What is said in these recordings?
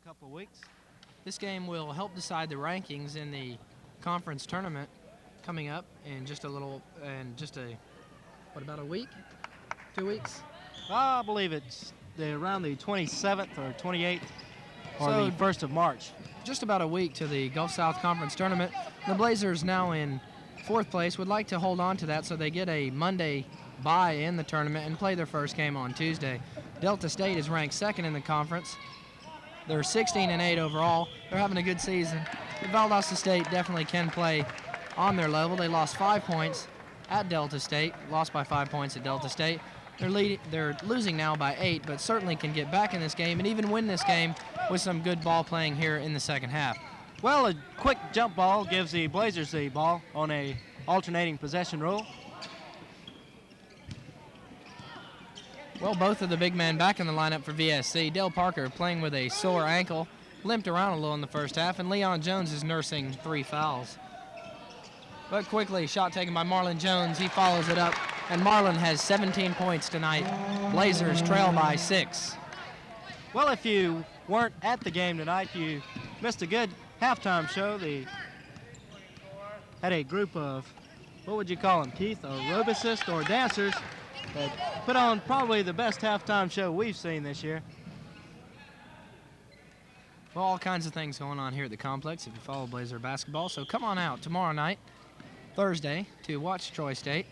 couple of weeks. This game will help decide the rankings in the conference tournament coming up in about a week? 2 weeks? I believe it's around the 27th or 28th or So, the 1st of March. Just about a week to the Gulf South Conference tournament. The Blazers, now in 4th place, would like to hold on to that so they get a Monday bye in the tournament and play their first game on Tuesday. Delta State is ranked 2nd in the conference. They're 16-8 overall. They're having a good season. But Valdosta State definitely can play on their level. They lost 5 points at Delta State, lost by 5 points at Delta State. They're losing now by 8, but certainly can get back in this game and even win this game with some good ball playing here in the second half. Well, a quick jump ball gives the Blazers the ball on a alternating possession rule. Well, both of the big men back in the lineup for VSC. Dale Parker playing with a sore ankle, limped around a little in the first half, and Leon Jones is nursing 3 fouls. But quickly, shot taken by Marlon Jones. He follows it up, and Marlon has 17 points tonight. Blazers trail by 6. Well, if you weren't at the game tonight, you missed a good halftime show. They had a group of, what would you call them, Keith, aerobicists or dancers that put on probably the best halftime show we've seen this year. Well, all kinds of things going on here at the complex if you follow Blazer basketball. So come on out tomorrow night, Thursday, to watch Troy State.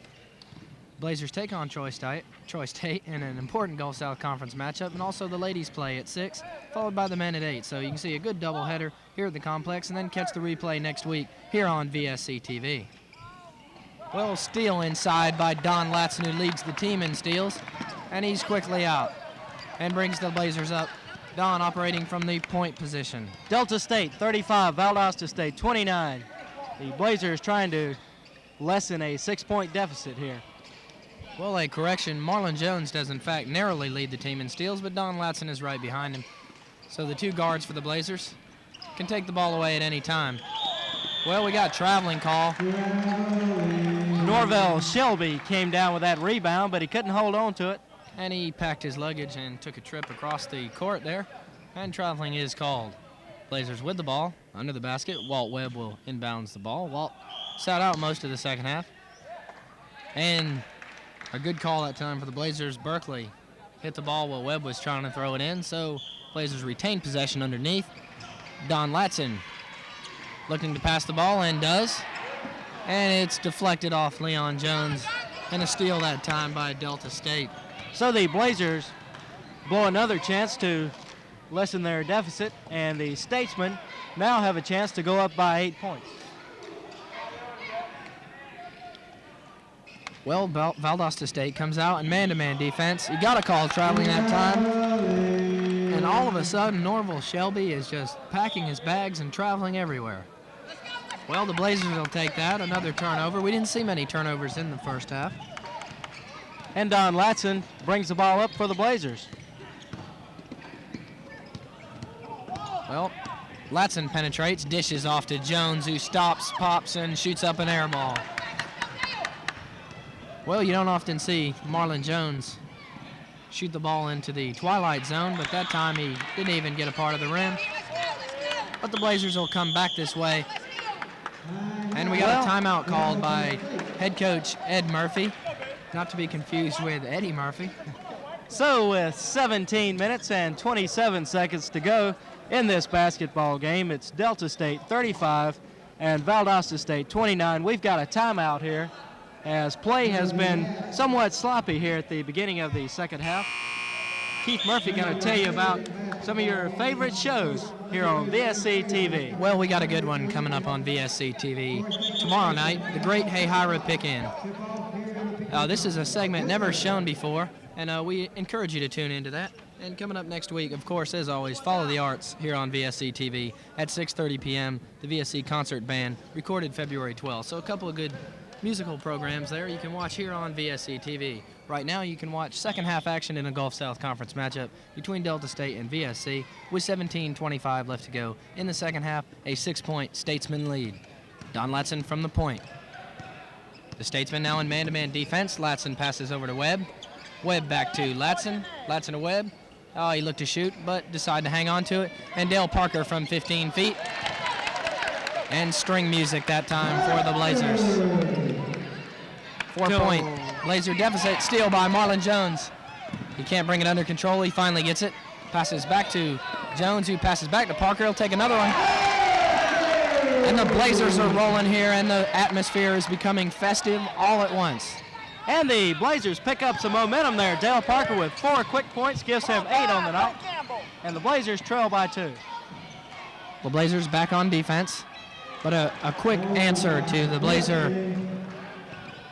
Blazers take on Troy State in an important Gulf South Conference matchup, and also the ladies play at 6, followed by the men at 8. So you can see a good doubleheader here at the complex, and then catch the replay next week here on VSC TV. Well, steal inside by Don Latson, who leads the team in steals, and he's quickly out and brings the Blazers up. Don operating from the point position. Delta State 35, Valdosta State 29. The Blazers trying to lessen a 6-point deficit here. Well, a correction. Marlon Jones does, in fact, narrowly lead the team in steals, but Don Latson is right behind him. So the 2 guards for the Blazers can take the ball away at any time. Well, we got traveling call. Norvell Shelby came down with that rebound, but he couldn't hold on to it. And he packed his luggage and took a trip across the court there. And traveling is called. Blazers with the ball under the basket. Walt Webb will inbounds the ball. Walt sat out most of the second half. And a good call that time for the Blazers. Berkeley hit the ball while Webb was trying to throw it in, so Blazers retain possession underneath. Don Latson looking to pass the ball and does. And it's deflected off Leon Jones. And a steal that time by Delta State. So the Blazers blow another chance to lessen their deficit, and the Statesmen now have a chance to go up by 8 points. Well, Valdosta State comes out in man-to-man defense. You got to call traveling that time. And all of a sudden, Norvell Shelby is just packing his bags and traveling everywhere. Well, the Blazers will take that. Another turnover. We didn't see many turnovers in the first half. And Don Latson brings the ball up for the Blazers. Well, Latson penetrates, dishes off to Jones, who stops, pops, and shoots up an air ball. Well, you don't often see Marlon Jones shoot the ball into the twilight zone, but that time he didn't even get a part of the rim. But the Blazers will come back this way. And we got a timeout called by head coach Ed Murphy, not to be confused with Eddie Murphy. So with 17 minutes and 27 seconds to go in this basketball game, it's Delta State 35 and Valdosta State 29. We've got a timeout here as play has been somewhat sloppy here at the beginning of the second half. Keith Murphy going to tell you about some of your favorite shows here on VSC TV. Well, we got a good one coming up on VSC TV tomorrow night, the Great Hayhira Pick-In. This is a segment never shown before, and we encourage you to tune into that. And coming up next week, of course, as always, Follow the Arts here on VSC TV at 6:30 p.m., the VSC Concert Band, recorded February 12th. So a couple of good musical programs there you can watch here on VSC TV. Right now you can watch second half action in a Gulf South Conference matchup between Delta State and VSC with 17:25 left to go. In the second half, a 6-point Statesman lead. Don Latson from the point. The Statesman now in man-to-man defense. Latson passes over to Webb. Webb back to Latson. Latson to Webb. Oh, he looked to shoot, but decided to hang on to it. And Dale Parker from 15 feet. And string music that time for the Blazers. 4-point Blazer deficit. Steal by Marlon Jones. He can't bring it under control. He finally gets it. Passes back to Jones, who passes back to Parker. He'll take another one. And the Blazers are rolling here, and the atmosphere is becoming festive all at once. And the Blazers pick up some momentum there. Dale Parker with 4 quick points gives him 8 on the night. And the Blazers trail by 2. The Blazers back on defense. But a quick answer to the Blazer.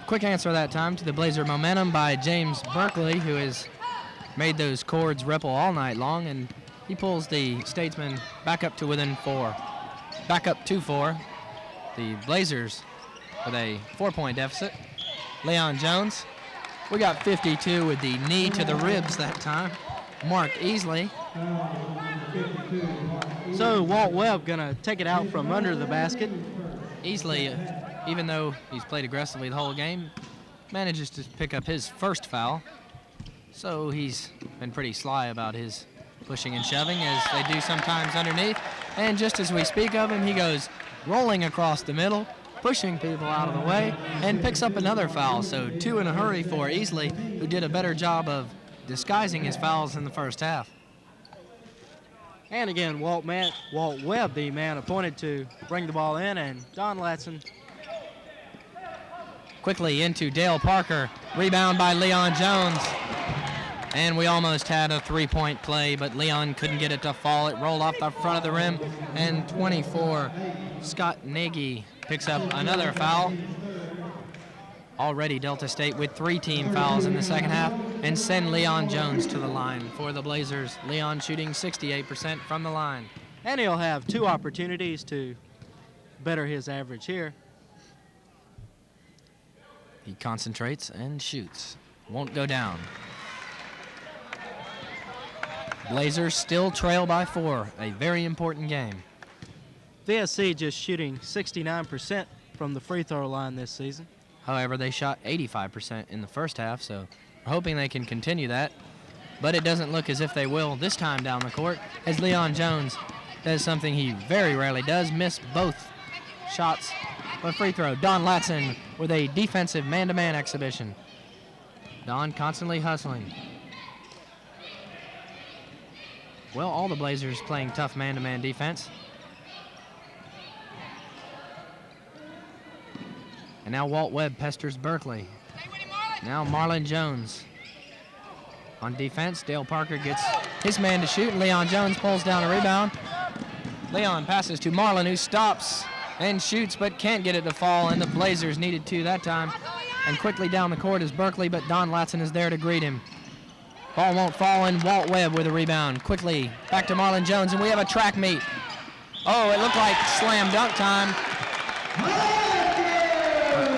Quick answer that time to the Blazer momentum by James Berkeley, who has made those chords ripple all night long, and he pulls the Statesmen back up to within 4. Back up to 4. The Blazers with a 4-point deficit. Leon Jones. We got 52 with the knee to the ribs that time. Mark Easley. So Walt Webb gonna take it out from under the basket. Easley, even though he's played aggressively the whole game, manages to pick up his first foul. So he's been pretty sly about his pushing and shoving, as they do sometimes underneath. And just as we speak of him, he goes rolling across the middle, pushing people out of the way, and picks up another foul. So 2 in a hurry for Easley, who did a better job of disguising his fouls in the first half. And again, Walt Webb, the man appointed to bring the ball in, and Don Latson. Quickly into Dale Parker. Rebound by Leon Jones. And we almost had a 3-point play, but Leon couldn't get it to fall. It rolled off the front of the rim. And 24, Scott Nagy picks up another foul. Already Delta State with 3 team fouls in the second half, and send Leon Jones to the line for the Blazers. Leon shooting 68% from the line. And he'll have 2 opportunities to better his average here. He concentrates and shoots. Won't go down. Blazers still trail by 4. A very important game. VSC just shooting 69% from the free throw line this season. However, they shot 85% in the first half, so we're hoping they can continue that. But it doesn't look as if they will this time down the court, as Leon Jones does something he very rarely does, miss both shots of free throw. Don Latson with a defensive man-to-man exhibition. Don constantly hustling. Well, all the Blazers playing tough man-to-man defense. And now Walt Webb pesters Berkeley. Now Marlon Jones. On defense, Dale Parker gets his man to shoot, and Leon Jones pulls down a rebound. Leon passes to Marlon, who stops and shoots, but can't get it to fall, and the Blazers needed 2 that time. And quickly down the court is Berkeley, but Don Latson is there to greet him. Ball won't fall, and Walt Webb with a rebound. Quickly back to Marlon Jones, and we have a track meet. Oh, it looked like slam dunk time.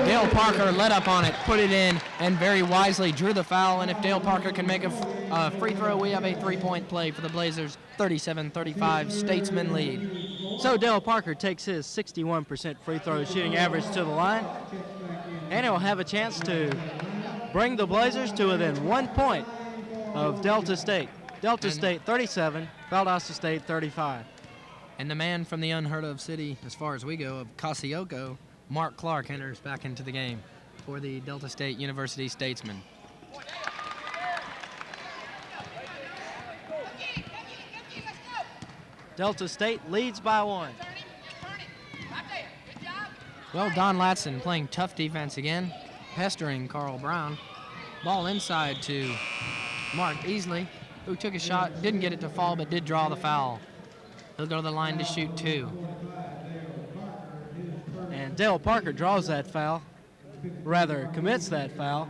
Dale Parker let up on it, put it in, and very wisely drew the foul. And if Dale Parker can make a free throw, we have a 3-point play for the Blazers. 37-35, Statesman lead. So Dale Parker takes his 61% free throw shooting average to the line, and he'll have a chance to bring the Blazers to within 1 point of Delta State. Delta State 37, Valdosta State 35. And the man from the unheard of city, as far as we go, of Casioco, Mark Clark, enters back into the game for the Delta State University Statesmen. Delta State leads by 1. Well, Don Latson playing tough defense again, pestering Carl Brown. Ball inside to Mark Easley, who took a shot, didn't get it to fall, but did draw the foul. He'll go to the line to shoot 2. And Dale Parker draws that foul, rather commits that foul,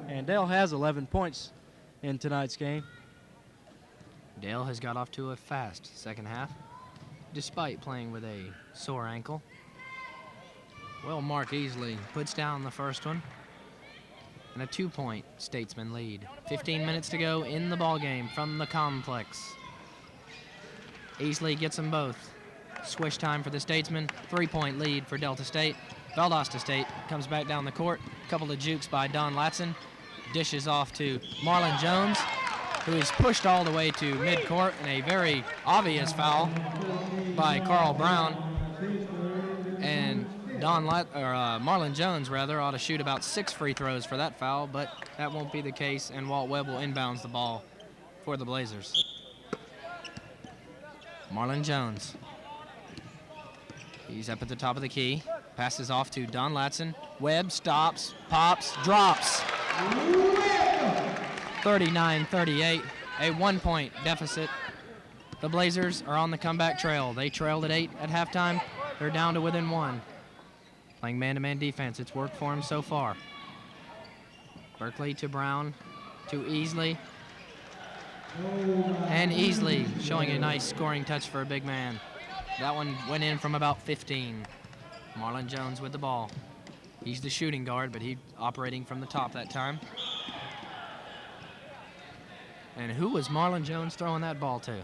and Dale has 11 points in tonight's game. Dale has got off to a fast second half, despite playing with a sore ankle. Well, Mark Easley puts down the first one, and a 2-point Statesman lead. 15 minutes to go in the ballgame from the complex. Easley gets them both. Swish time for the Statesmen. 3-point lead for Delta State. Valdosta State comes back down the court. A couple of jukes by Don Latson. Dishes off to Marlon Jones. who is pushed all the way to midcourt in a very obvious foul by Carl Brown. And Marlon Jones, rather, ought to shoot about 6 free throws for that foul, but that won't be the case, and Walt Webb will inbounds the ball for the Blazers. Marlon Jones. He's up at the top of the key. Passes off to Don Latson. Webb stops, pops, drops. 39-38, a 1-point deficit. The Blazers are on the comeback trail. They trailed at 8 at halftime. They're down to within 1. Playing man-to-man defense. It's worked for him so far. Berkeley to Brown, to Easley. And Easley showing a nice scoring touch for a big man. That one went in from about 15. Marlon Jones with the ball. He's the shooting guard, but he's operating from the top that time. And who was Marlon Jones throwing that ball to?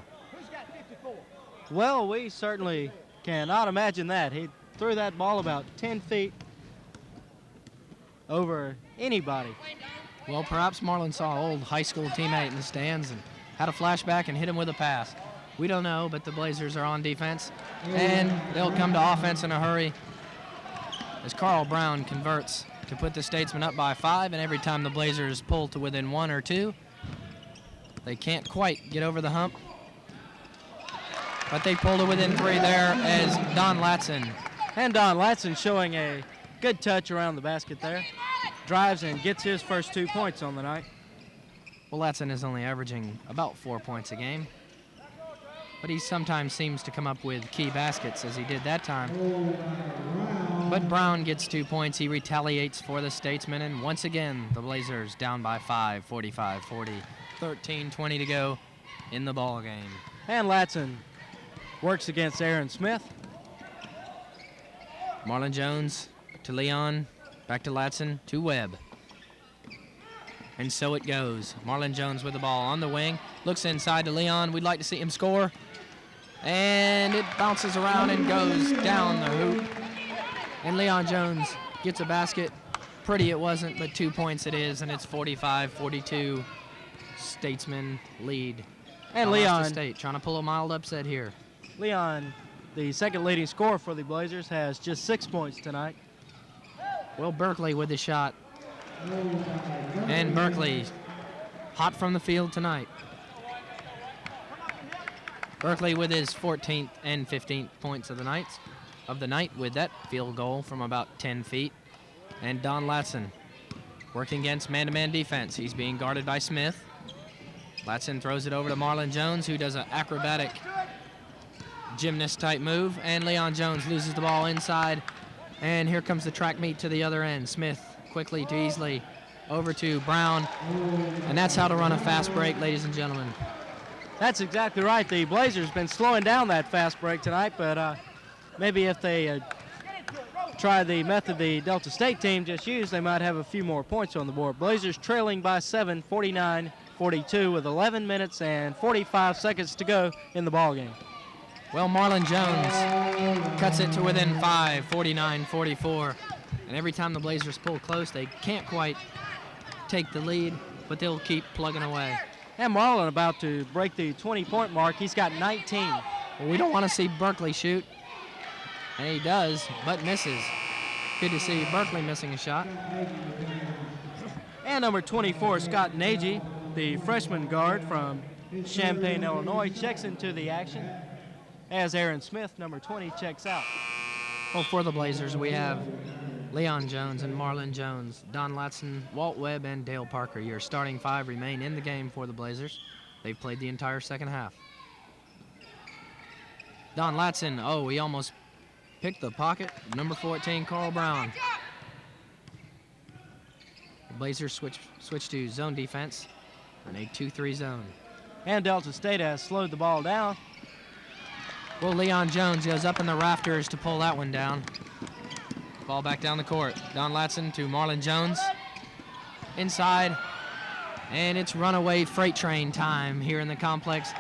Well, we certainly cannot imagine that. He threw that ball about 10 feet over anybody. Well, perhaps Marlon saw an old high school teammate in the stands and had a flashback and hit him with a pass. We don't know, but the Blazers are on defense, and they'll come to offense in a hurry as Carl Brown converts to put the Statesmen up by 5, and every time the Blazers pull to within 1 or 2, they can't quite get over the hump. But they pull to within 3 there as Don Latson. And Don Latson showing a good touch around the basket there. Drives and gets his first 2 points on the night. Well, Latson is only averaging about 4 points a game, but he sometimes seems to come up with key baskets, as he did that time. But Brown gets 2 points. He retaliates for the Statesmen, and once again, the Blazers down by 5, 45-40, 13-20 to go in the ball game. And Latson works against Aaron Smith. Marlon Jones to Leon, back to Latson, to Webb. And so it goes. Marlon Jones with the ball on the wing, looks inside to Leon. We'd like to see him score. And it bounces around and goes down the hoop. And Leon Jones gets a basket. Pretty it wasn't, but 2 points it is, and it's 45-42. Statesmen lead. And Valdosta Leon State trying to pull a mild upset here. Leon, the second leading scorer for the Blazers, has just 6 points tonight. Well, Berkeley with the shot. And Berkeley hot from the field tonight. Berkeley with his 14th and 15th points of the night with that field goal from about 10 feet. And Don Latson working against man-to-man defense. He's being guarded by Smith. Latson throws it over to Marlon Jones, who does an acrobatic gymnast-type move. And Leon Jones loses the ball inside. And here comes the track meet to the other end. Smith quickly to Easley, over to Brown. And that's how to run a fast break, ladies and gentlemen. That's exactly right. The Blazers been slowing down that fast break tonight, but maybe if they try the method the Delta State team just used, they might have a few more points on the board. Blazers trailing by 7, 49-42, with 11 minutes and 45 seconds to go in the ballgame. Well, Marlon Jones cuts it to within 5, 49-44. And every time the Blazers pull close, they can't quite take the lead, but they'll keep plugging away. And Marlon about to break the 20-point mark. He's got 19. Well, we don't want to see Berkeley shoot. And he does, but misses. Good to see Berkeley missing a shot. And number 24, Scott Nagy, the freshman guard from Champaign, Illinois, checks into the action as Aaron Smith, number 20, checks out. Well, for the Blazers, we have Leon Jones and Marlon Jones, Don Latson, Walt Webb, and Dale Parker. Your starting 5 remain in the game for the Blazers. They've played the entire second half. Don Latson, he almost picked the pocket. Number 14, Carl Brown. The Blazers switch to zone defense in a 2-3 zone. And Delta State has slowed the ball down. Well, Leon Jones goes up in the rafters to pull that one down. Ball back down the court. Don Latson to Marlon Jones. Inside. And it's runaway freight train time here in the complex.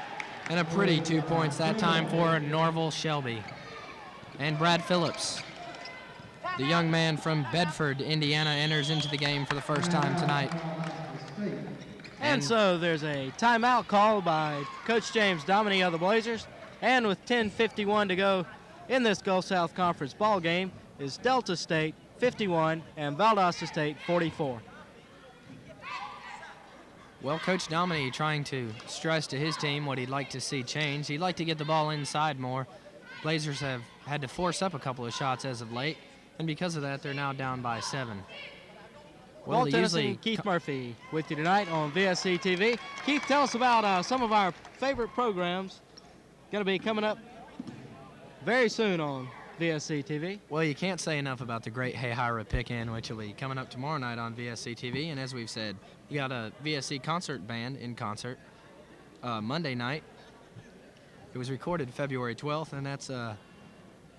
And a pretty 2 points that time for Norval Shelby. And Brad Phillips, the young man from Bedford, Indiana, enters into the game for the first time tonight. And so there's a timeout called by Coach James Dominy of the Blazers. And with 10:51 to go in this Gulf South Conference ball game is Delta State 51 and Valdosta State 44. Well, Coach Dominy trying to stress to his team what he'd like to see change. He'd like to get the ball inside more. Blazers have had to force up a couple of shots as of late, and because of that, they're now down by 7. Well, Tennyson, Keith Murphy with you tonight on VSC TV. Keith, tell us about some of our favorite programs going to be coming up very soon on VSC TV. Well, you can't say enough about the great Hey Hira Pick-In, which will be coming up tomorrow night on VSC TV. And as we've said, you got a VSC concert band in concert Monday night. It was recorded February 12th, and that'll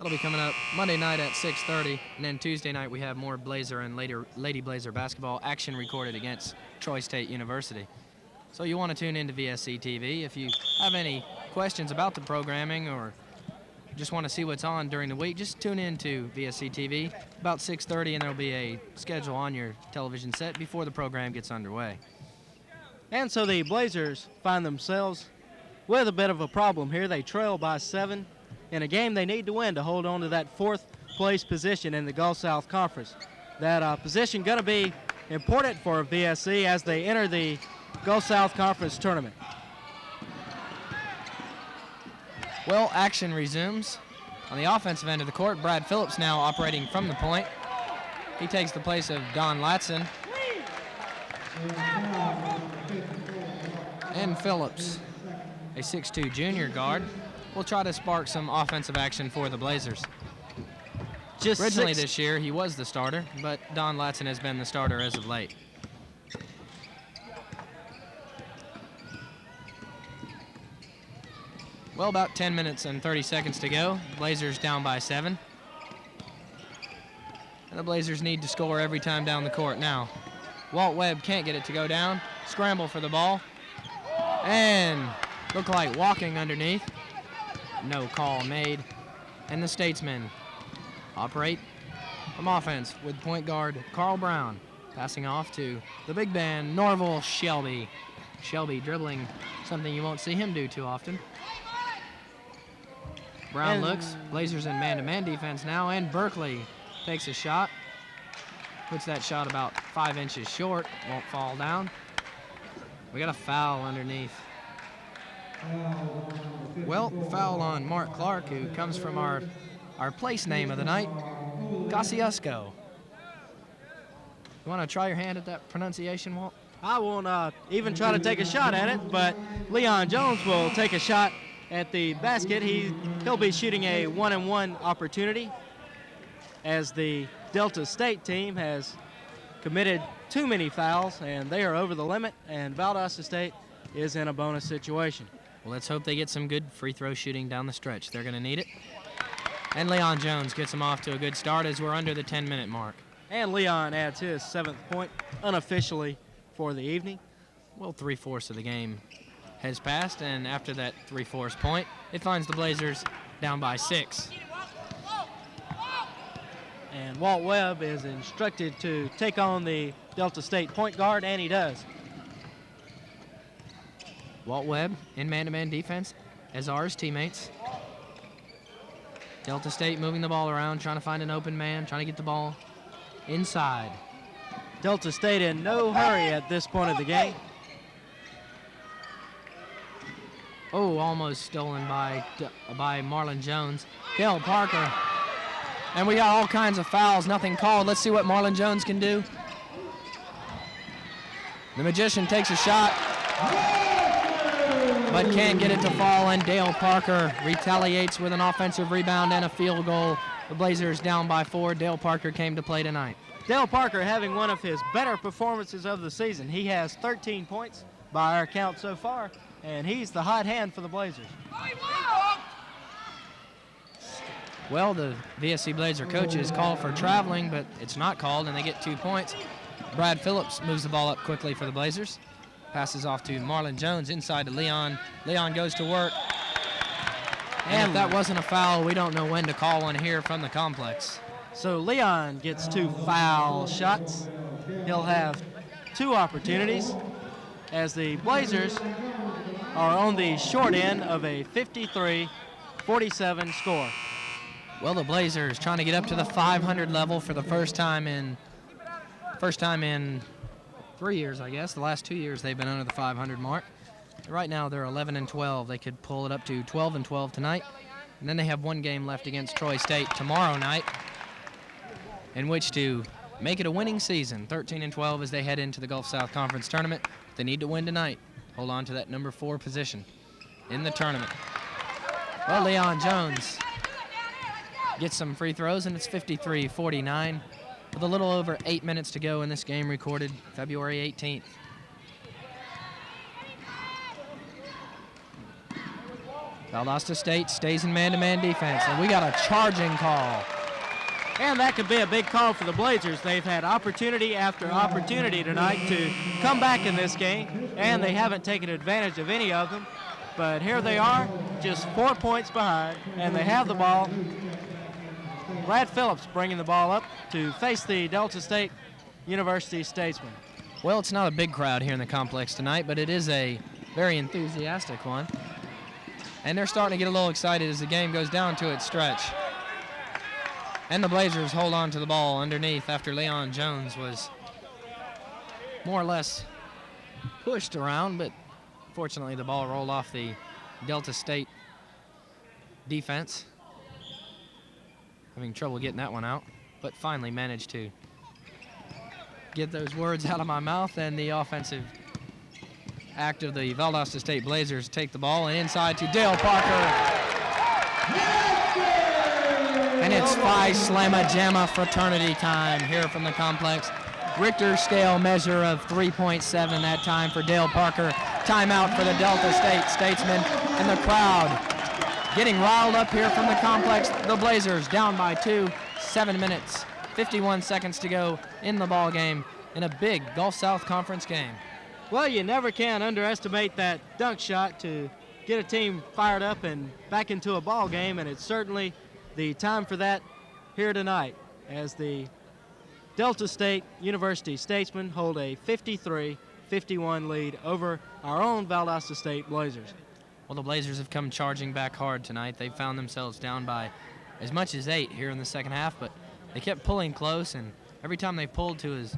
be coming up Monday night at 6:30. And then Tuesday night we have more Blazer and Lady Blazer basketball action recorded against Troy State University. So you want to tune into VSC TV. If you have any questions about the programming or just want to see what's on during the week, just tune in to VSC TV about 6:30, and there'll be a schedule on your television set before the program gets underway. And so the Blazers find themselves with a bit of a problem here. They trail by 7 in a game they need to win to hold on to that 4th place position in the Gulf South Conference. That position going to be important for VSC as they enter the Gulf South Conference tournament. Well, action resumes. On the offensive end of the court, Brad Phillips now operating from the point. He takes the place of Don Latson. And Phillips, a 6'2" junior guard, will try to spark some offensive action for the Blazers. Originally this year, he was the starter, but Don Latson has been the starter as of late. Well, about 10 minutes and 30 seconds to go. Blazers down by 7. And the Blazers need to score every time down the court now. Walt Webb can't get it to go down. Scramble for the ball. And look like walking underneath. No call made. And the Statesmen operate from offense with point guard Carl Brown. Passing off to the big man, Norval Shelby. Shelby dribbling, something you won't see him do too often. Brown looks, Blazers in man-to-man defense now, and Berkeley takes a shot. Puts that shot about 5 inches short, won't fall down. We got a foul underneath. Well, foul on Mark Clark, who comes from our place name of the night, Kosciuszko. You want to try your hand at that pronunciation, Walt? I won't even try to take a shot at it, but Leon Jones will take a shot at the basket. He'll be shooting a 1-and-1 opportunity as the Delta State team has committed too many fouls, and they are over the limit, and Valdosta State is in a bonus situation. Well, let's hope they get some good free throw shooting down the stretch. They're going to need it. And Leon Jones gets them off to a good start as we're under the 10-minute mark. And Leon adds his 7th point unofficially for the evening. Well, 3/4 of the game has passed, and after that 3/4 point, it finds the Blazers down by 6. And Walt Webb is instructed to take on the Delta State point guard, and he does. Walt Webb in man-to-man defense, as are his teammates. Delta State moving the ball around, trying to find an open man, trying to get the ball inside. Delta State in no hurry at this point of the game. Oh, almost stolen by Marlon Jones. Dale Parker. And we got all kinds of fouls, nothing called. Let's see what Marlon Jones can do. The Magician takes a shot, but can't get it to fall, and Dale Parker retaliates with an offensive rebound and a field goal. The Blazers down by 4. Dale Parker came to play tonight. Dale Parker having one of his better performances of the season. He has 13 points by our count so far, and he's the hot hand for the Blazers. Well, the VSC Blazer coaches call for traveling, but it's not called, and they get 2 points. Brad Phillips moves the ball up quickly for the Blazers. Passes off to Marlon Jones inside to Leon. Leon goes to work. And if that wasn't a foul, we don't know when to call one here from the complex. So Leon gets 2 foul shots. He'll have 2 opportunities. as the Blazers are on the short end of a 53-47 score. Well, the Blazers trying to get up to the 500 level for the first time in 3 years, I guess. The last 2 years they've been under the 500 mark. Right now they're 11-12. They could pull it up to 12-12 tonight. And then they have one game left against Troy State tomorrow night in which to make it a winning season, 13-12 as they head into the Gulf South Conference tournament. They need to win tonight. Hold on to that number 4 position in the tournament. Well, Leon Jones gets some free throws, and it's 53-49 with a little over 8 minutes to go in this game recorded February 18th. Valdosta State stays in man-to-man defense, and we got a charging call. And that could be a big call for the Blazers. They've had opportunity after opportunity tonight to come back in this game, and they haven't taken advantage of any of them. But here they are, just 4 points behind, and they have the ball. Brad Phillips bringing the ball up to face the Delta State University Statesmen. Well, it's not a big crowd here in the complex tonight, but it is a very enthusiastic one. And they're starting to get a little excited as the game goes down to its stretch. And the Blazers hold on to the ball underneath after Leon Jones was more or less pushed around, but fortunately the ball rolled off the Delta State defense. Having trouble getting that one out, but finally managed to get those words out of my mouth, and the offensive act of the Valdosta State Blazers take the ball and inside to Dale Parker. And it's Phi Slamma Jamma fraternity time here from the complex. Richter scale measure of 3.7 that time for Dale Parker. Timeout for the Delta State Statesmen, and the crowd getting riled up here from the complex. The Blazers down by 2, 7 minutes, 51 seconds to go in the ball game in a big Gulf South Conference game. Well, you never can underestimate that dunk shot to get a team fired up and back into a ball game, and it's certainly the time for that here tonight as the Delta State University Statesmen hold a 53-51 lead over our own Valdosta State Blazers. Well, the Blazers have come charging back hard tonight. They found themselves down by as much as 8 here in the second half, but they kept pulling close, and every time they pulled to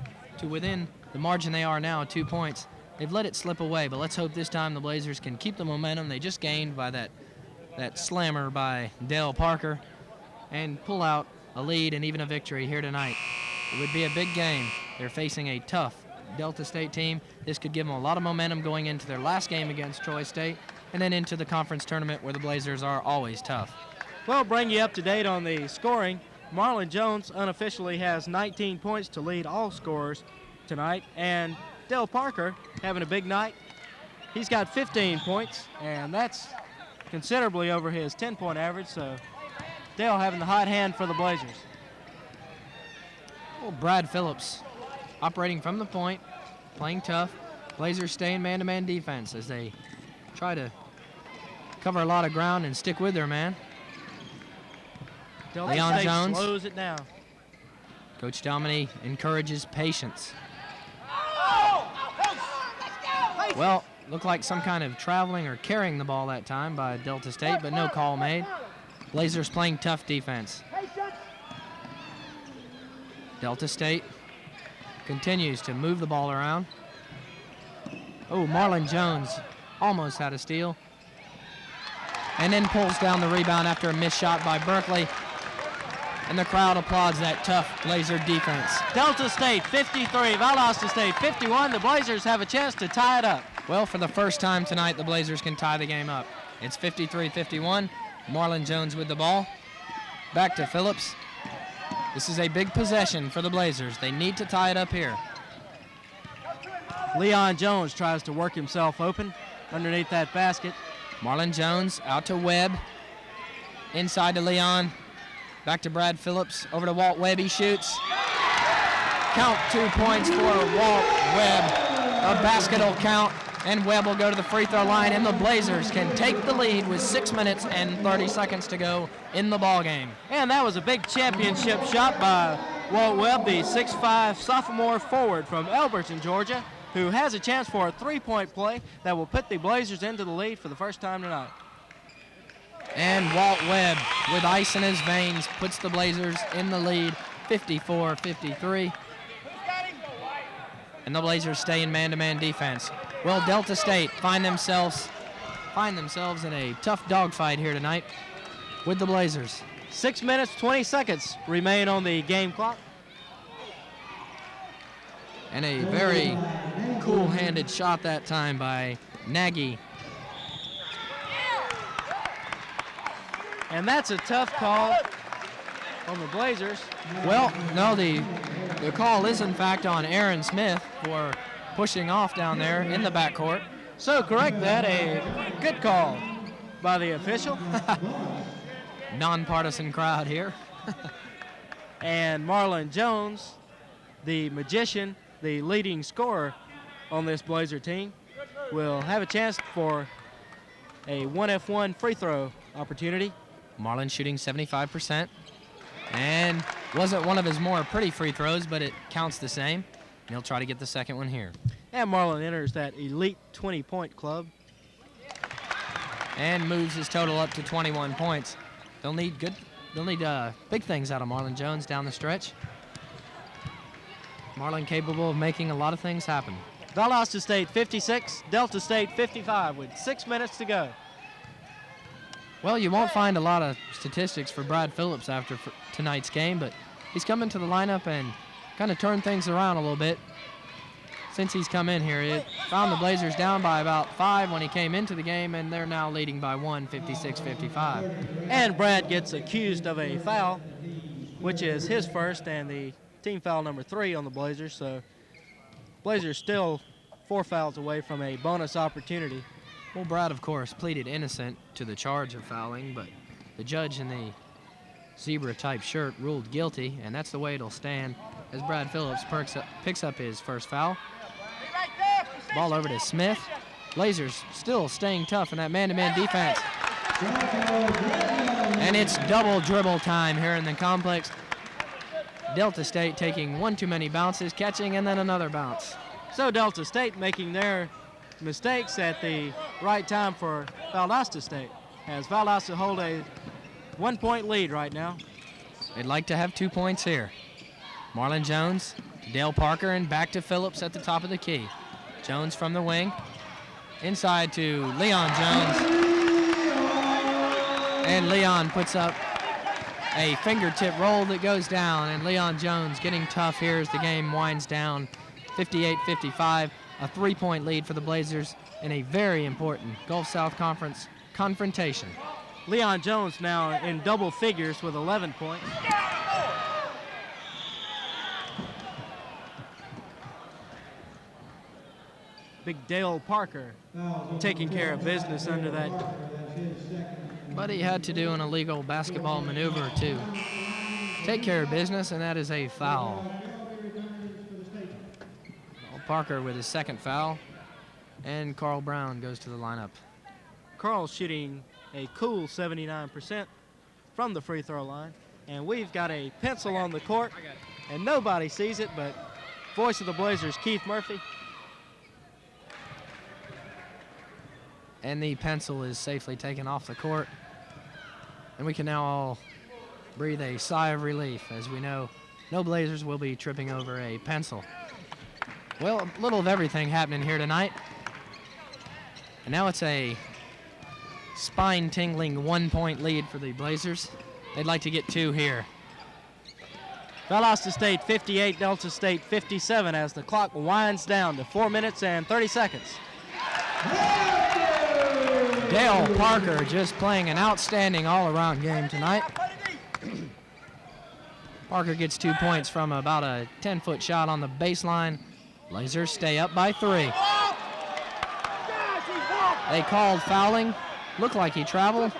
within the margin they are now, 2 points, they've let it slip away. But let's hope this time the Blazers can keep the momentum they just gained by that slammer by Dale Parker and pull out a lead and even a victory here tonight. It would be a big game. They're facing a tough Delta State team. This could give them a lot of momentum going into their last game against Troy State and then into the conference tournament where the Blazers are always tough. Well, bring you up to date on the scoring. Marlon Jones unofficially has 19 points to lead all scorers tonight, and Dale Parker having a big night. He's got 15 points, and that's considerably over his 10-point average, so Dale having the hot hand for the Blazers. Well, Brad Phillips operating from the point, playing tough. Blazers stay in man-to-man defense as they try to cover a lot of ground and stick with their man. Leon Jones slows it down. Coach Domini encourages patience. Well, looked like some kind of traveling or carrying the ball that time by Delta State, but no call made. Blazers playing tough defense. Delta State continues to move the ball around. Oh, Marlon Jones almost had a steal. And then pulls down the rebound after a missed shot by Berkeley. And the crowd applauds that tough Blazer defense. Delta State 53, Valdosta State 51. The Blazers have a chance to tie it up. Well, for the first time tonight, the Blazers can tie the game up. It's 53-51. Marlon Jones with the ball. Back to Phillips. This is a big possession for the Blazers. They need to tie it up here. Leon Jones tries to work himself open underneath that basket. Marlon Jones out to Webb. Inside to Leon. Back to Brad Phillips. Over to Walt Webb. He shoots. Count 2 points for Walt Webb. A basket will count, and Webb will go to the free throw line, and the Blazers can take the lead with 6 minutes and 30 seconds to go in the ball game. And that was a big championship shot by Walt Webb, the 6'5" sophomore forward from Elberton, Georgia. who has a chance for a three-point play that will put the Blazers into the lead for the first time tonight. And Walt Webb, with ice in his veins, puts the Blazers in the lead, 54-53. And the Blazers stay in man-to-man defense. Well, Delta State find themselves in a tough dogfight here tonight with the Blazers. 6 minutes, 20 seconds remain on the game clock. And a very cool-handed shot that time by Nagy. And that's a tough call on the Blazers. Well, no, the call is in fact on Aaron Smith for pushing off down there in the backcourt. So correct that, a good call by the official. Nonpartisan crowd here. And Marlon Jones, the magician, the leading scorer on this Blazer team, will have a chance for a 1F1 free throw opportunity. Marlon shooting 75%. And wasn't one of his more pretty free throws, but it counts the same. And he'll try to get the second one here. And Marlon enters that elite 20-point club. And moves his total up to 21 points. They'll need big things out of Marlon Jones down the stretch. Marlon capable of making a lot of things happen. Valdosta State 56, Delta State 55 with 6 minutes to go. Well, you won't find a lot of statistics for Brad Phillips after tonight's game, but he's come into the lineup and kind of turned things around a little bit since he's come in here. It found the Blazers down by about 5 when he came into the game, and they're now leading by 1, 56-55. And Brad gets accused of a foul, which is his first and the team foul number 3 on the Blazers. So Blazers still 4 fouls away from a bonus opportunity. Well, Brad, of course, pleaded innocent to the charge of fouling, but the judge in the zebra-type shirt ruled guilty, and that's the way it'll stand as Brad Phillips picks up his first foul. Ball over to Smith. Blazers still staying tough in that man-to-man defense. And it's double dribble time here in the complex. Delta State taking one too many bounces, catching, and then another bounce. So Delta State making their mistakes at the right time for Valdosta State, as Valdosta hold a 1-point lead right now. They'd like to have 2 points here. Marlon Jones, Dale Parker, and back to Phillips at the top of the key. Jones from the wing, inside to Leon Jones. And Leon puts up a fingertip roll that goes down, and Leon Jones getting tough here as the game winds down. 58-55, a 3-point lead for the Blazers in a very important Gulf South Conference confrontation. Leon Jones now in double figures with 11 points. Big Dale Parker taking care of business under that. But he had to do an illegal basketball maneuver to take care of business, and that is a foul. Parker with his second foul, and Carl Brown goes to the lineup. Carl shooting a cool 79% from the free throw line, and we've got a pencil on the court, and nobody sees it but voice of the Blazers, Keith Murphy. And the pencil is safely taken off the court, and we can now all breathe a sigh of relief, as we know no Blazers will be tripping over a pencil. Well, a little of everything happening here tonight. And now it's a spine-tingling 1-point lead for the Blazers. They'd like to get 2 here. Valdosta State 58, Delta State 57 as the clock winds down to 4 minutes and 30 seconds. Dale Parker just playing an outstanding all-around game tonight. Parker gets 2 points from about a 10-foot shot on the baseline. Blazers stay up by 3. They called fouling. Looked like he traveled.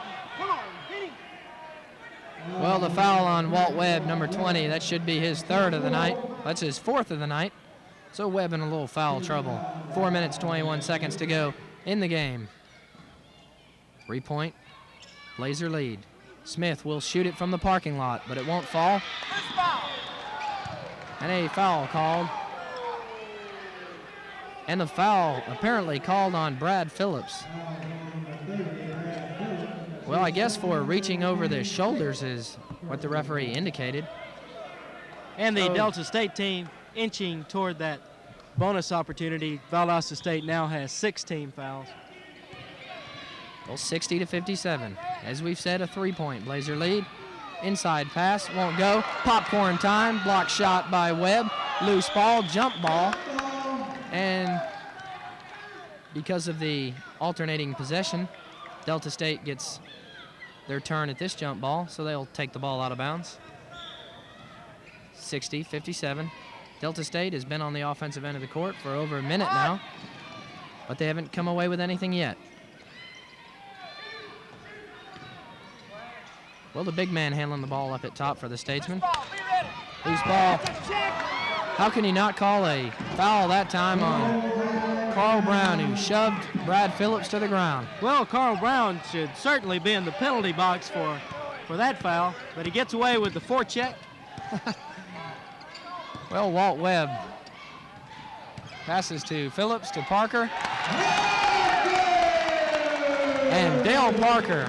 Well, the foul on Walt Webb, number 20, that should be his 3rd of the night. That's his 4th of the night. So Webb in a little foul trouble. 4 minutes, 21 seconds to go in the game. 3-point Blazer lead. Smith will shoot it from the parking lot, but it won't fall. And a foul called And the foul apparently called on Brad Phillips. Well, I guess for reaching over the shoulders is what the referee indicated. And the Delta State team inching toward that bonus opportunity. Valdosta State now has 16 fouls. Well, 60-57. As we've said, a 3-point Blazer lead. Inside pass, won't go. Popcorn time, block shot by Webb. Loose ball, jump ball. And because of the alternating possession, Delta State gets their turn at this jump ball, so they'll take the ball out of bounds. 60-57. Delta State has been on the offensive end of the court for over a minute now, but they haven't come away with anything yet. Well, the big man handling the ball up at top for the Statesman. Loose ball. How can you not call a foul that time on Carl Brown, who shoved Brad Phillips to the ground? Well, Carl Brown should certainly be in the penalty box for that foul, but he gets away with the forecheck. Well, Walt Webb passes to Phillips, to Parker. And Dale Parker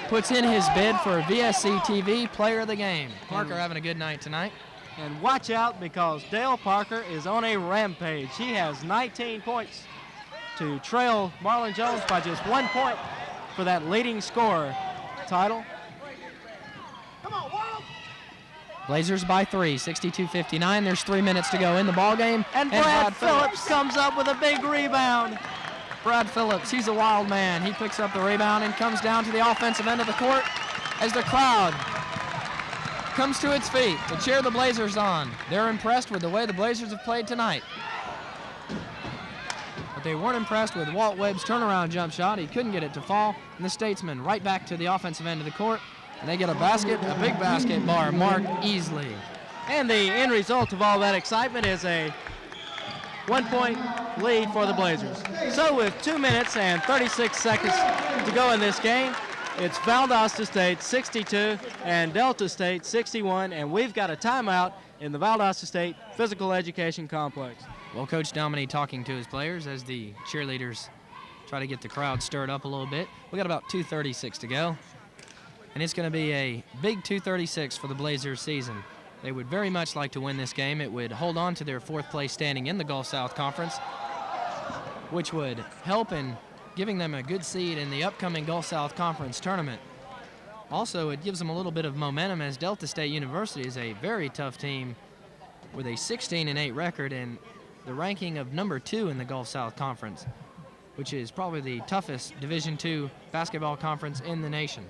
puts in his bid for VSC TV Player of the Game. Parker having a good night tonight. And watch out, because Dale Parker is on a rampage. He has 19 points to trail Marlon Jones by just 1 point for that leading scorer title. Blazers by 3, 62-59. There's 3 minutes to go in the ball game. And Brad Phillips comes up with a big rebound. Brad Phillips, he's a wild man. He picks up the rebound and comes down to the offensive end of the court as the crowd comes to its feet to cheer the Blazers on. They're impressed with the way the Blazers have played tonight. But they weren't impressed with Walt Webb's turnaround jump shot. He couldn't get it to fall. And the Statesmen right back to the offensive end of the court. And they get a basket, a big basket bar marked easily. And the end result of all that excitement is a 1 point lead for the Blazers. So with 2 minutes and 36 seconds to go in this game, it's Valdosta State 62 and Delta State 61, and we've got a timeout in the Valdosta State Physical Education Complex. Well, Coach Dominy talking to his players as the cheerleaders try to get the crowd stirred up a little bit. We got about 2:36 to go, and it's going to be a big 2:36 for the Blazers season. They would very much like to win this game. It would hold on to their 4th place standing in the Gulf South Conference, which would help in giving them a good seed in the upcoming Gulf South Conference tournament. Also, it gives them a little bit of momentum, as Delta State University is a very tough team with a 16-8 record and the ranking of number 2 in the Gulf South Conference, which is probably the toughest Division II basketball conference in the nation.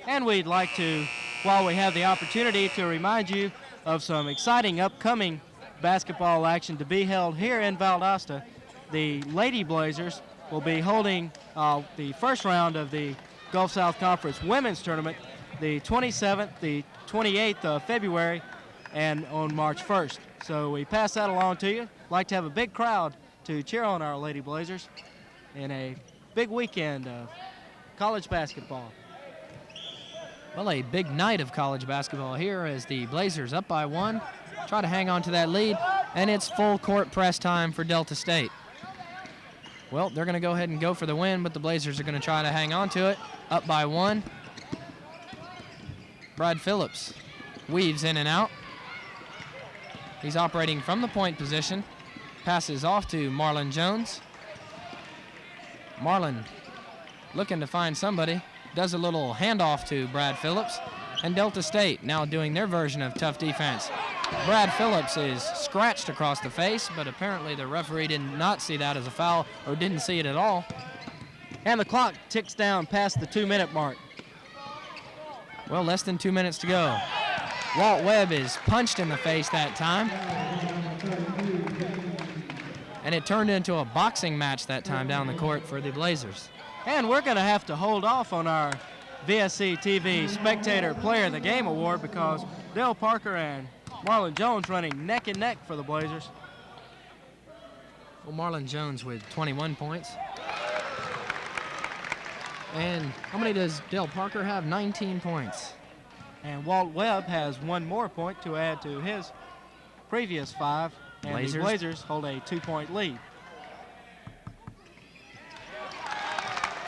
And we'd like to, while we have the opportunity, to remind you of some exciting upcoming basketball action to be held here in Valdosta. The Lady Blazers will be holding the first round of the Gulf South Conference Women's Tournament the 27th, the 28th of February, and on March 1st. So we pass that along to you. Like to have a big crowd to cheer on our Lady Blazers in a big weekend of college basketball. Well, a big night of college basketball here as the Blazers up by 1, try to hang on to that lead, and it's full court press time for Delta State. Well, they're going to go ahead and go for the win, but the Blazers are going to try to hang on to it. Up by 1. Brad Phillips weaves in and out. He's operating from the point position. Passes off to Marlon Jones. Marlon looking to find somebody. Does a little handoff to Brad Phillips. And Delta State now doing their version of tough defense. Brad Phillips is scratched across the face, but apparently the referee did not see that as a foul, or didn't see it at all. And the clock ticks down past the 2-minute mark. Well, less than 2 minutes to go. Walt Webb is punched in the face that time. And it turned into a boxing match that time down the court for the Blazers. And we're going to have to hold off on our VSC TV Spectator Player of the Game Award because Dale Parker and Marlon Jones running neck and neck for the Blazers. Well, Marlon Jones with 21 points. And how many does Dale Parker have? 19 points. And Walt Webb has 1 more point to add to his previous 5. And the Blazers hold a 2-point lead.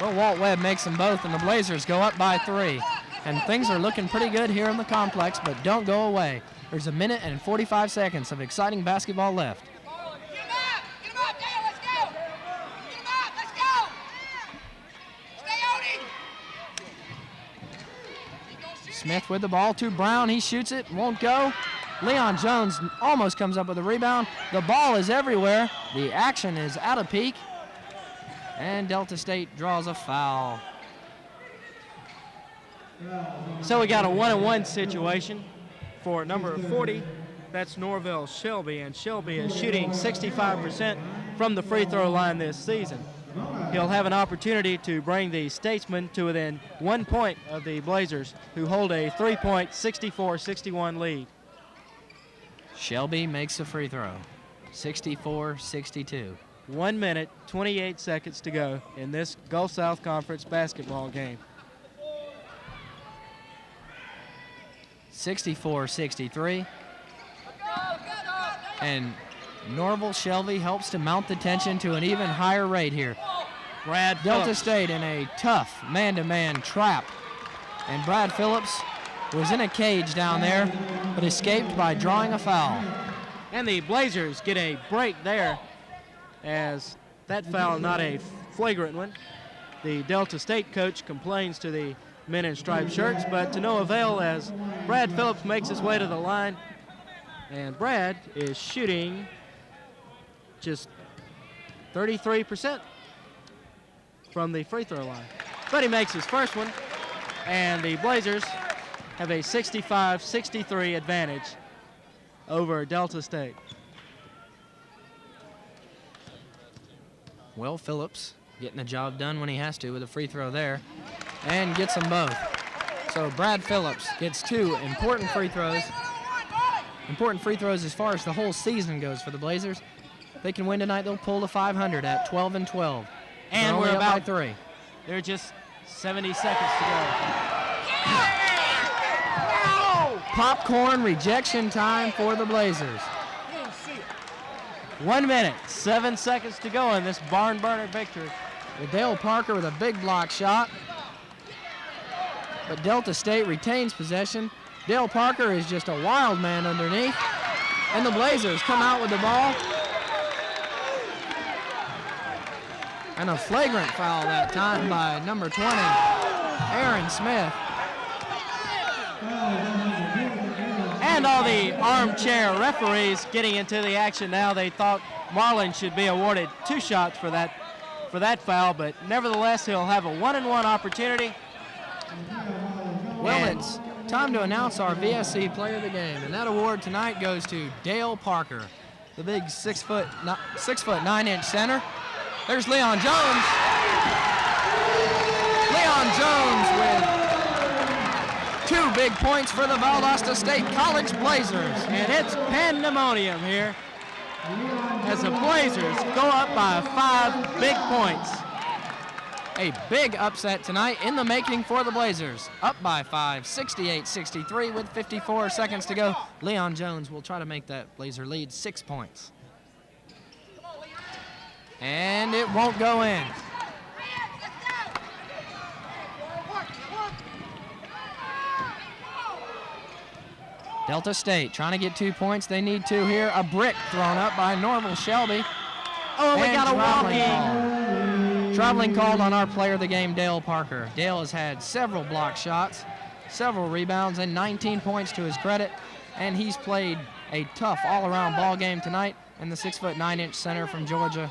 Well, Walt Webb makes them both, and the Blazers go up by 3. And things are looking pretty good here in the complex, but don't go away. There's a minute and 45 seconds of exciting basketball left. Get him up, Dale, let's go! Get him up, let's go! Stay on him! Smith with the ball to Brown. He shoots it, won't go. Leon Jones almost comes up with a rebound. The ball is everywhere. The action is out of peak. And Delta State draws a foul. So we got a 1-on-1 situation for number 40. That's Norville Shelby, and Shelby is shooting 65% from the free throw line this season. He'll have an opportunity to bring the Statesmen to within 1 point of the Blazers, who hold a 3-point 64-61 lead. Shelby makes the free throw. 64-62. 1 minute, 28 seconds to go in this Gulf South Conference basketball game. 64-63. And Norville Shelby helps to mount the tension to an even higher rate here. Brad Delta Phillips. State in a tough man-to-man trap. And Brad Phillips was in a cage down there, but escaped by drawing a foul. And the Blazers get a break there, as that foul not a flagrant one. The Delta State coach complains to the men in striped shirts, but to no avail, as Brad Phillips makes his way to the line. And Brad is shooting just 33% from the free throw line. But he makes his first one, and the Blazers have a 65-63 advantage over Delta State. Well, Phillips getting the job done when he has to with a free throw there, and gets them both. So Brad Phillips gets 2 important free throws. Important free throws as far as the whole season goes for the Blazers. If they can win tonight, they'll pull to 500 at 12-12. And They're we're only up by about 3. There are just 70 seconds to go. Popcorn rejection time for the Blazers. 1 minute, 7 seconds to go in this barn burner victory. With Dale Parker with a big block shot. But Delta State retains possession. Dale Parker is just a wild man underneath. And the Blazers come out with the ball. And a flagrant foul that time by number 20, Aaron Smith. And all the armchair referees getting into the action now. They thought Marlin should be awarded 2 shots for that foul, but nevertheless, he'll have a 1-and-1 opportunity. Well, it's time to announce our VSC Player of the Game, and that award tonight goes to Dale Parker, the big 6'9" center. There's Leon Jones. Leon Jones with 2 big points for the Valdosta State College Blazers. And it's pandemonium here as the Blazers go up by 5 big points. A big upset tonight in the making for the Blazers. Up by 5, 68-63 with 54 seconds to go. Leon Jones will try to make that Blazer lead 6 points. And it won't go in. Delta State trying to get 2 points. They need 2 here. A brick thrown up by Norville Shelby. Oh, we And got a traveling walking. call. Traveling called on our player of the game, Dale Parker. Dale has had several block shots, several rebounds, and 19 points to his credit. And he's played a tough all-around ball game tonight. And the 6'9" center from Georgia,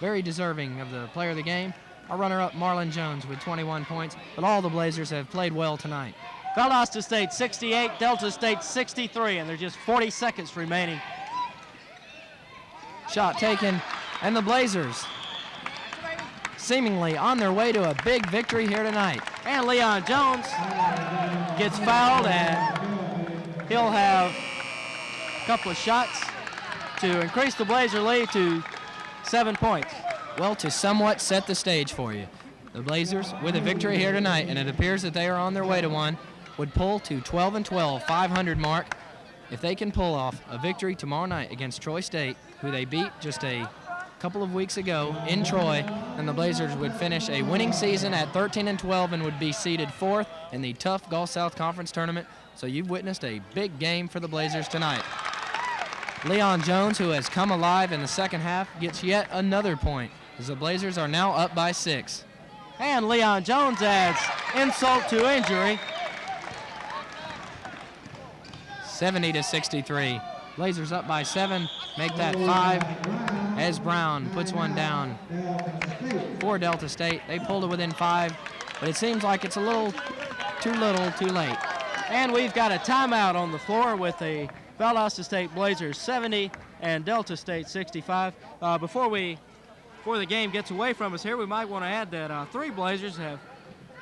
very deserving of the player of the game. Our runner-up, Marlon Jones, with 21 points. But all the Blazers have played well tonight. Valdosta State 68, Delta State 63, and there's just 40 seconds remaining. Shot taken, and the Blazers seemingly on their way to a big victory here tonight. And Leon Jones gets fouled, and he'll have a couple of shots to increase the Blazer lead to 7 points. Well, to somewhat set the stage for you, the Blazers, with a victory here tonight, and it appears that they are on their way to one, would pull to 12-12, 500 mark. If they can pull off a victory tomorrow night against Troy State, who they beat just a couple of weeks ago in Troy, and the Blazers would finish a winning season at 13-12 and would be seeded 4th in the tough Gulf South Conference tournament. So you've witnessed a big game for the Blazers tonight. Leon Jones, who has come alive in the second half, gets yet another point, as the Blazers are now up by 6. And Leon Jones adds insult to injury. 70-63. Blazers up by 7, make that 5, as Brown puts one down for Delta State. They pulled it within 5, but it seems like it's a little too late. And we've got a timeout on the floor with the Valdosta State Blazers 70 and Delta State 65. Before the game gets away from us here, we might want to add that 3 Blazers have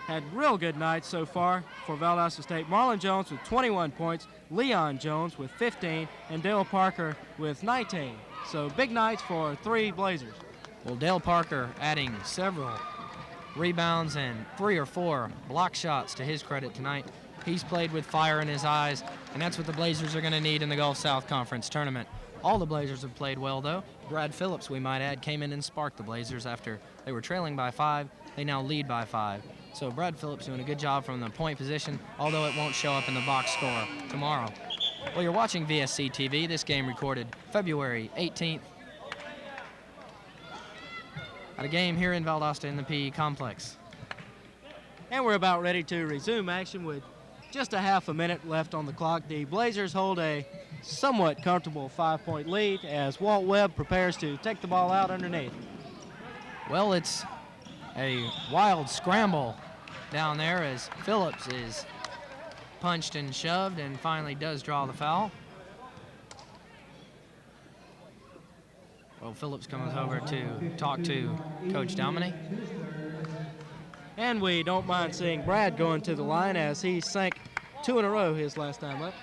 had real good nights so far for Valdosta State. Marlon Jones with 21 points, Leon Jones with 15, and Dale Parker with 19. So big nights for 3 Blazers. Well, Dale Parker adding several rebounds and 3 or 4 block shots to his credit tonight. He's played with fire in his eyes, and that's what the Blazers are going to need in the Gulf South Conference tournament. All the Blazers have played well, though. Brad Phillips, we might add, came in and sparked the Blazers after they were trailing by 5. They now lead by 5. So Brad Phillips doing a good job from the point position, although it won't show up in the box score tomorrow. Well, you're watching VSC TV. This game recorded February 18th at a game here in Valdosta in the PE Complex. And we're about ready to resume action with just a half a minute left on the clock. The Blazers hold a somewhat comfortable 5-point lead as Walt Webb prepares to take the ball out underneath. Well, it's a wild scramble down there as Phillips is punched and shoved and finally does draw the foul. Well, Phillips comes over to talk to Coach Dominic. And we don't mind seeing Brad going to the line as he sank 2 in a row his last time up.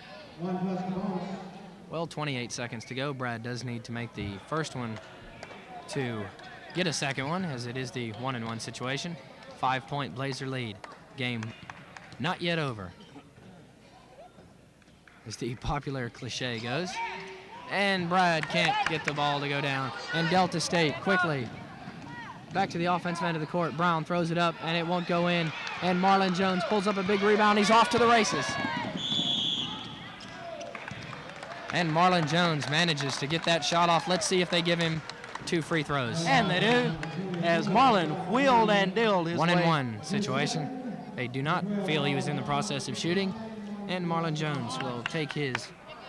Well, 28 seconds to go. Brad does need to make the first one to get a second one, as it is the 1-and-1 situation. 5-point Blazer lead. Game not yet over, as the popular cliche goes. And Brad can't get the ball to go down. And Delta State quickly back to the offensive end of the court. Brown throws it up, and it won't go in. And Marlon Jones pulls up a big rebound. He's off to the races. And Marlon Jones manages to get that shot off. Let's see if they give him 2 free throws. And they do, as Marlon wheeled and dealed his way. 1-and-1 situation. They do not feel he was in the process of shooting. And Marlon Jones will take his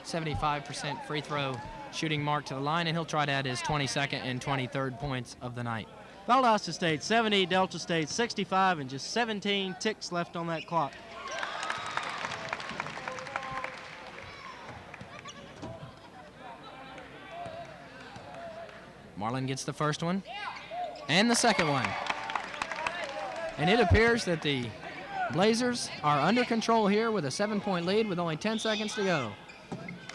75% free throw shooting mark to the line, and he'll try to add his 22nd and 23rd points of the night. Valdosta State 70, Delta State 65, and just 17 ticks left on that clock. Marlon gets the first one and the second one. And it appears that the Blazers are under control here with a 7-point lead with only 10 seconds to go.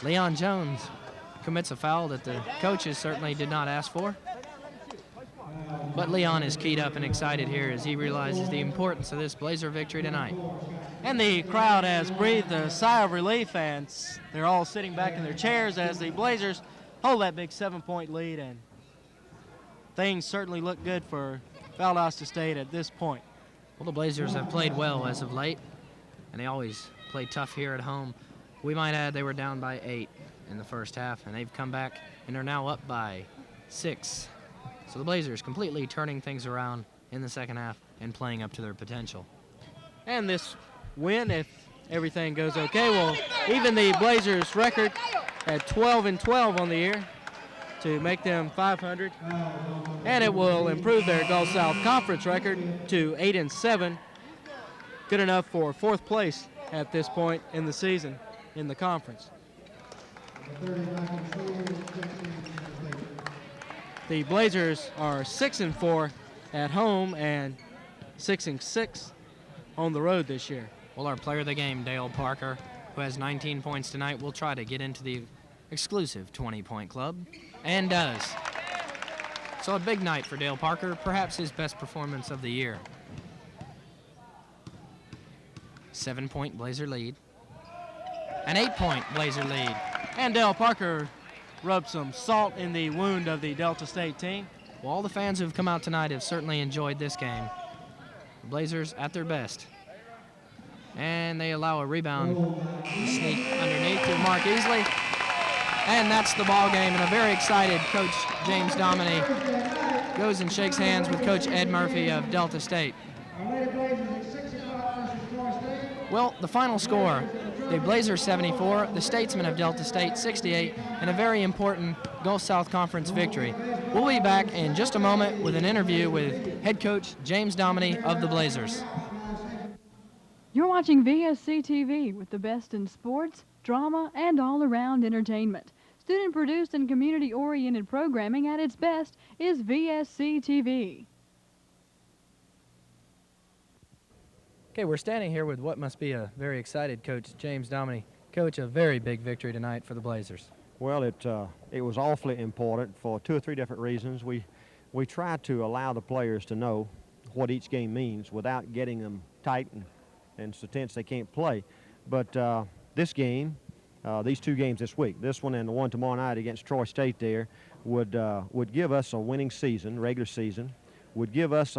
Leon Jones commits a foul that the coaches certainly did not ask for. But Leon is keyed up and excited here as he realizes the importance of this Blazer victory tonight. And the crowd has breathed a sigh of relief, and they're all sitting back in their chairs as the Blazers hold that big 7-point lead, and things certainly look good for Valdosta State at this point. Well, the Blazers have played well as of late, and they always play tough here at home. We might add they were down by 8 in the first half, and they've come back and are now up by 6. So the Blazers completely turning things around in the second half and playing up to their potential. And this win, if everything goes okay, will even the Blazers' record at 12-12 on the year to make them 500. And it will improve their Gulf South Conference record to 8-7, good enough for 4th place at this point in the season in the conference. The Blazers are 6-4 at home and 6-6 on the road this year. Well, our player of the game, Dale Parker, who has 19 points tonight, will try to get into the exclusive 20-point club, and does. So a big night for Dale Parker, perhaps his best performance of the year. 7-point Blazer lead. An 8-point Blazer lead. And Dale Parker rubbed some salt in the wound of the Delta State team. Well, all the fans who've come out tonight have certainly enjoyed this game. The Blazers at their best. And they allow a rebound to sneak underneath to Mark Easley. And that's the ball game, and a very excited Coach James Dominy goes and shakes hands with Coach Ed Murphy of Delta State. Well, the final score, the Blazers 74, the Statesmen of Delta State 68, and a very important Gulf South Conference victory. We'll be back in just a moment with an interview with head coach James Dominy of the Blazers. You're watching VSC TV with the best in sports, drama, and all-around entertainment. Student-produced and community-oriented programming at its best is VSC TV. Okay, we're standing here with what must be a very excited Coach James Dominy. Coach, a very big victory tonight for the Blazers. Well, it was awfully important for 2 or 3 different reasons. We tried to allow the players to know what each game means without getting them tight and so tense they can't play. But this game, these 2 games this week, this one and the one tomorrow night against Troy State there, would give us a winning season, regular season, would give us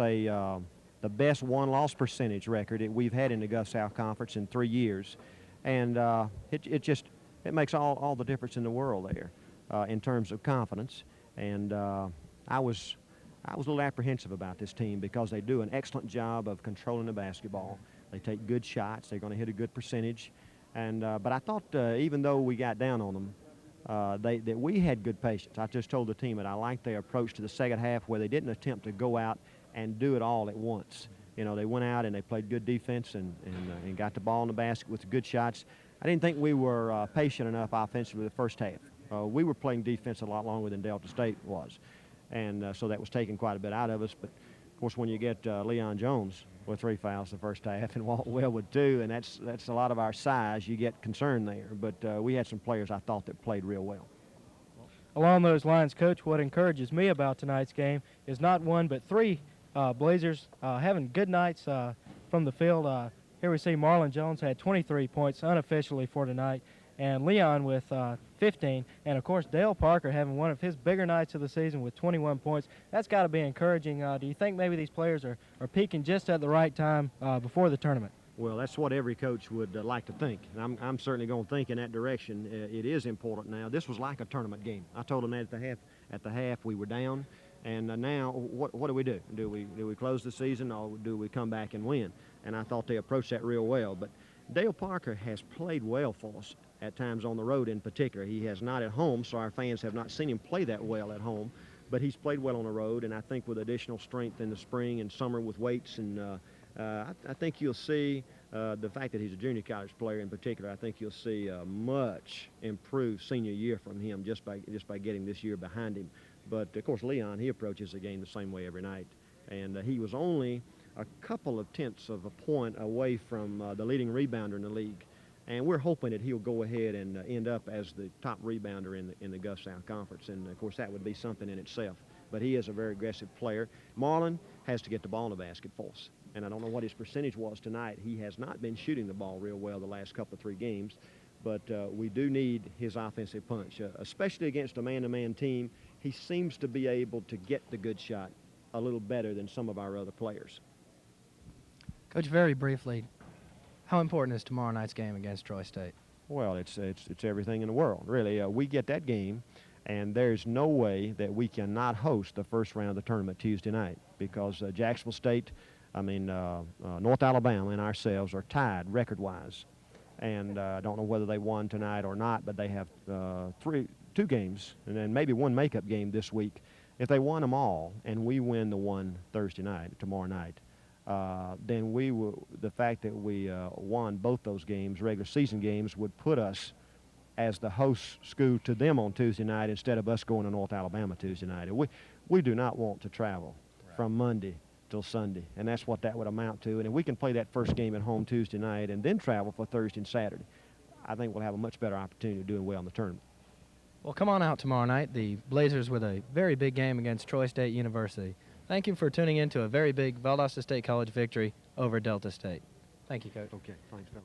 the best won-loss percentage record that we've had in the Gulf South Conference in 3 years. And it makes all the difference in the world there in terms of confidence. And I was a little apprehensive about this team because they do an excellent job of controlling the basketball. They take good shots. They're going to hit a good percentage. And but I thought even though we got down on them, that we had good patience. I just told the team that I liked their approach to the second half where they didn't attempt to go out and do it all at once. You know, they went out and they played good defense and got the ball in the basket with good shots. I didn't think we were patient enough offensively the first half. We were playing defense a lot longer than Delta State was. And so that was taking quite a bit out of us. But, of course, when you get Leon Jones with 3 fouls the first half and Walt Well with 2, and that's a lot of our size, you get concerned there. But we had some players I thought that played real well. Along those lines, Coach, what encourages me about tonight's game is not 1 but 3 Blazers having good nights from the field. Here we see Marlon Jones had 23 points unofficially for tonight, and Leon with 15. And, of course, Dale Parker having one of his bigger nights of the season with 21 points. That's got to be encouraging. Do you think maybe these players are peaking just at the right time before the tournament? Well, that's what every coach would like to think. And I'm certainly going to think in that direction. It is important now. This was like a tournament game. I told them that at the half we were down. And now, what do we do? Do we close the season or do we come back and win? And I thought they approached that real well. But Dale Parker has played well for us at times on the road in particular. He has not at home, so our fans have not seen him play that well at home. But he's played well on the road, and I think with additional strength in the spring and summer with weights, and I think you'll see the fact that he's a junior college player in particular, I think you'll see a much improved senior year from him just by getting this year behind him. But, of course, Leon, he approaches the game the same way every night. And he was only a couple of tenths of a point away from the leading rebounder in the league. And we're hoping that he'll go ahead and end up as the top rebounder in the Gulf South Conference. And, of course, that would be something in itself. But he is a very aggressive player. Marlon has to get the ball in the basket for us. And I don't know what his percentage was tonight. He has not been shooting the ball real well the last couple of 3 games. But we do need his offensive punch, especially against a man-to-man team. He seems to be able to get the good shot a little better than some of our other players. Coach, very briefly, how important is tomorrow night's game against Troy State? Well, it's everything in the world, really. We get that game, and there's no way that we cannot host the first round of the tournament Tuesday night because Jacksonville State, North Alabama and ourselves are tied record-wise. And I don't know whether they won tonight or not, but they have 2 games and then maybe 1 makeup game this week. If they won them all and we win the one Thursday night, tomorrow night, then the fact that we won both those games, regular season games, would put us as the host school to them on Tuesday night instead of us going to North Alabama Tuesday night. We do not want to travel from Monday till Sunday, and that's what that would amount to. And if we can play that first game at home Tuesday night and then travel for Thursday and Saturday, I think we'll have a much better opportunity of doing well in the tournament. Well, come on out tomorrow night. The Blazers with a very big game against Troy State University. Thank you for tuning in to a very big Valdosta State College victory over Delta State. Thank you, Coach. Okay, thanks, Phil.